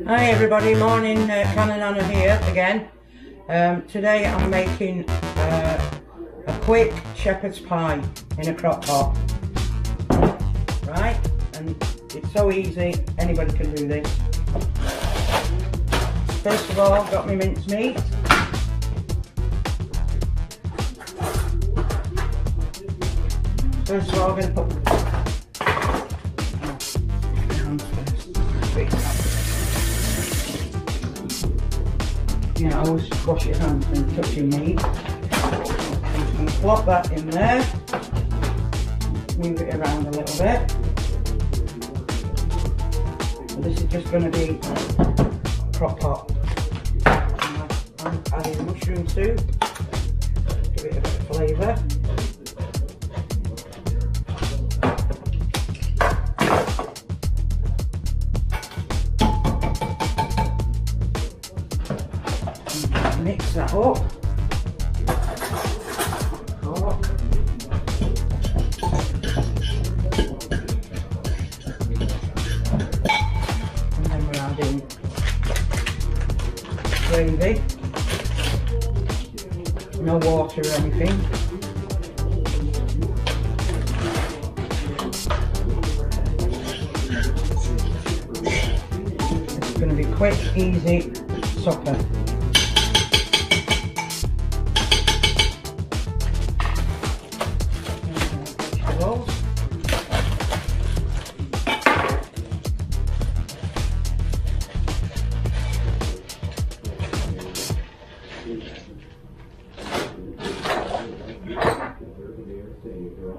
Hi everybody, morning, Can and Anna here again. Today I'm making a quick shepherd's pie in a crock pot. Right, and it's so easy, anybody can do this. First of all, got my minced meat. First of all, I'm going to put always wash your hands when touching meat. I'm just going to plop that in there, move it around a little bit. So this is just going to be crock pot. I'm adding mushroom soup, give it a bit of flavour. Mix that up. And then we're adding gravy. No water or anything. It's going to be quick, easy supper.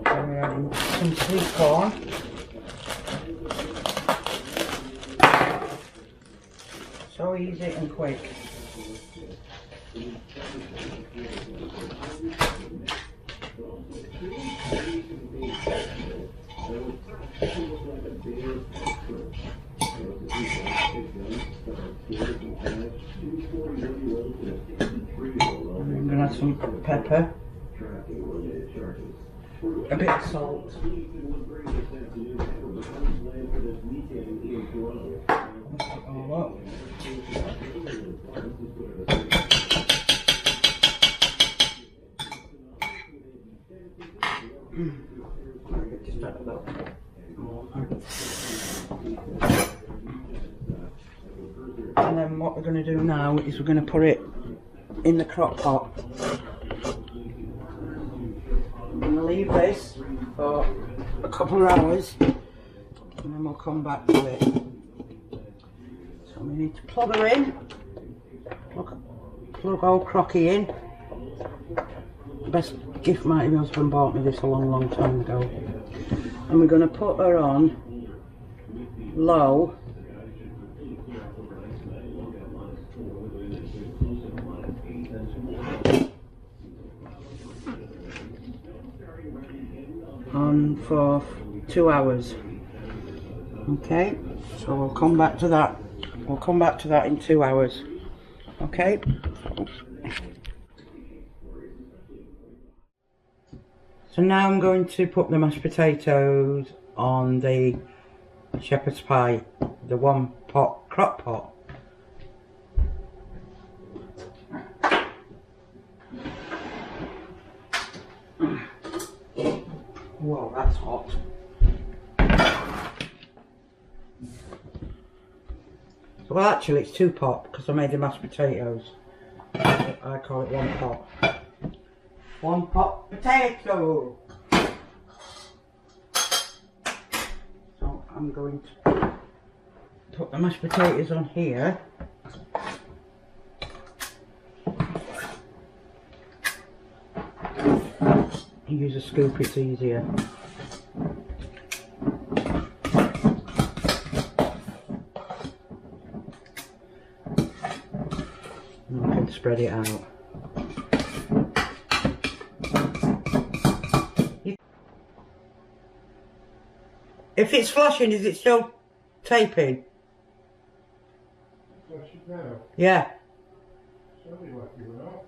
We're adding some sweet corn. So easy and quick. I'm going to add some pepper, a bit of salt, mix it all up. Just add a little bit more. And then what we're going to do now is we're going to put it in the crock pot. I'm going to leave this for a couple of hours and then we'll come back to it. So we need to plug her in, plug old Crocky in. The best gift my husband bought me this a long time ago. And we're going to put her on low. On for 2 hours. Okay, so we'll come back to that. We'll come back to that in 2 hours. Okay. So now I'm going to put the mashed potatoes on the shepherd's pie, the one pot crock pot. Whoa, that's hot. Well, actually it's 2 pot because I made the mashed potatoes. I call it 1 pot. 1 pot potato. So I'm going to put the mashed potatoes on here. Use a scoop, it's easier. And I can spread it out. If it's flashing, is it still taping? Flashing now? Yeah. Sorry, like you were out.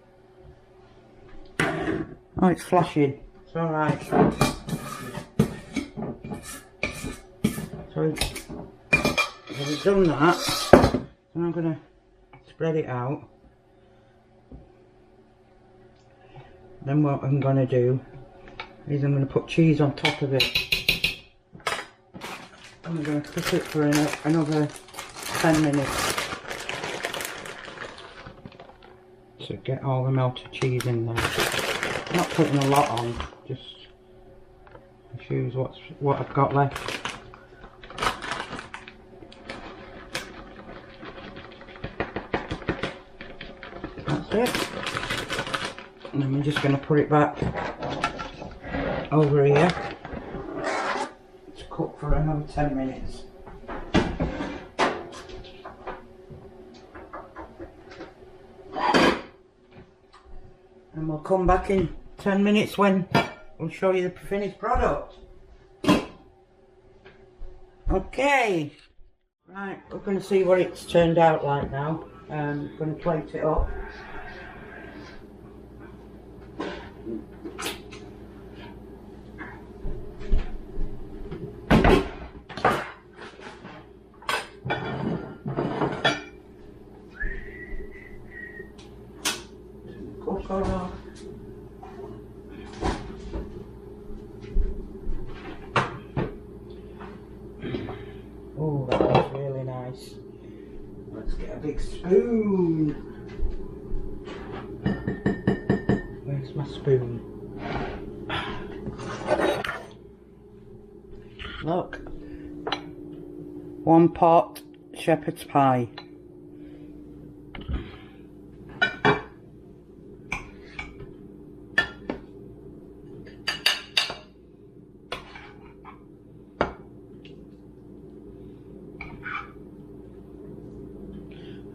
Oh, it's flashing. It's alright. So we've done that. So I'm going to spread it out. Then what I'm going to do is I'm going to put cheese on top of it. And I'm going to cook it for another 10 minutes. To get all the melted cheese in there. I'm not putting a lot on, just choose what I've got left. That's it. And then we're just going to put it back over here to cook for another 10 minutes. And we'll come back in 10 minutes when we'll show you the finished product. Okay, right, we're going to see what it's turned out like now. I'm going to plate it up. Oh, that was really nice. Let's get a big spoon. Where's my spoon? Look. One pot shepherd's pie.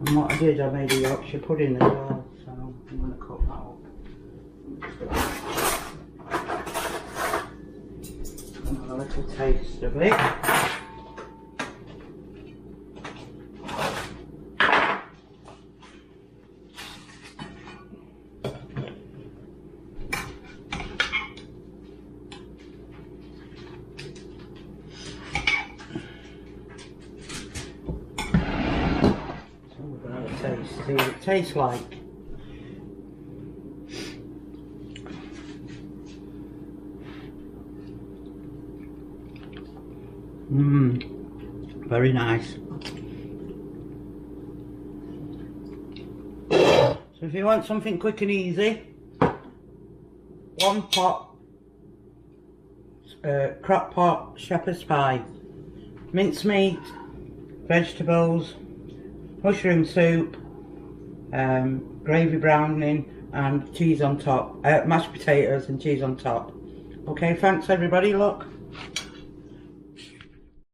And what I did, I made a Yorkshire pudding as well, so I'm going to cut that up. Have a little taste of it. See what it tastes like. Very nice. So if you want something quick and easy, one pot Crockpot shepherd's pie, mincemeat, vegetables, mushroom soup, gravy browning and cheese on top, mashed potatoes and cheese on top. Okay, thanks everybody, look.